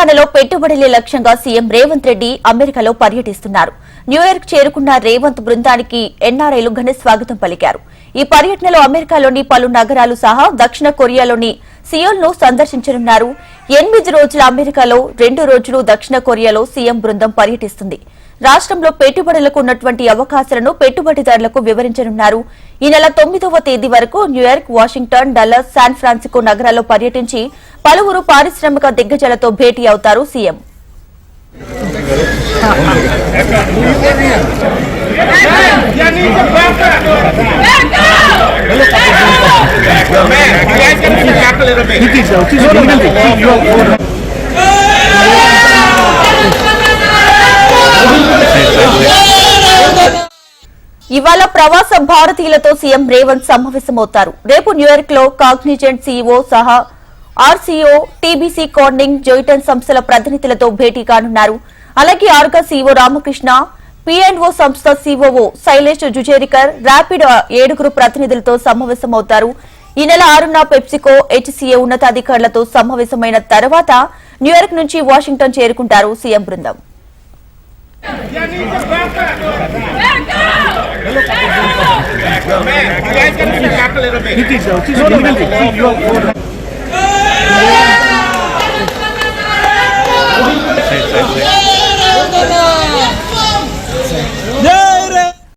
తెలంగాణలో పెట్టుబడులే లక్ష్యంగా సీఎం రేవంత్ రెడ్డి అమెరికాలో పర్యటిస్తున్నారు. న్యూయార్క్ చేరుకున్న రేవంత్ బృందానికి ఎన్ఆర్ఐలు ఘన స్వాగతం పలికారు. ఈ పర్యటనలో అమెరికాలోని పలు నగరాలు సహా దక్షిణ కొరియాలోని సియోల్ ను సందర్శించనున్నారు. 8 రోజుల అమెరికాలో 2 రోజులు దక్షిణ కొరియాలో సీఎం బృందం పర్యటిస్తుంది. రాష్ట్రంలో పెట్టుబడులకు ఉన్నటువంటి అవకాశాలను పెట్టుబడిదారులకు వివరించనున్నారు. ఈ నెల 9వ తేదీ వరకు New York, Washington, Dallas, San Francisco నగరాల్లో పర్యటించి పలువురు పారిశ్రామిక దిగ్గజాలతో భేటీ అవుతారు సీఎం. ఇవాళ ప్రవాస భారతీయులతో సీఎం రేవంత్ సమావేశమవుతారు. రేపు న్యూయార్క్ లో కాగ్నిజెంట్ సీఈఓ సహా ఆర్సీఓ, టీబీసీ కార్నింగ్, జోయిటన్ సంస్థల ప్రతినిధులతో భేటీ కానున్నారు. అలాగే ఆర్గా సీఈఓ రామకృష్ణ, పీఎండ్ఓ సంస్థ సీఓఓ శైలేష్ జుజేరికర్, ర్యాపిడ్ 7 ప్రతినిధులతో సమావేశమవుతారు. ఈ నెల 6న పెప్సికో, హెచ్సీఏ ఉన్నతాధికారులతో సమావేశమైన తర్వాత న్యూయార్క్ నుంచి వాషింగ్టన్ చేరుకుంటారు సీఎం బృందం.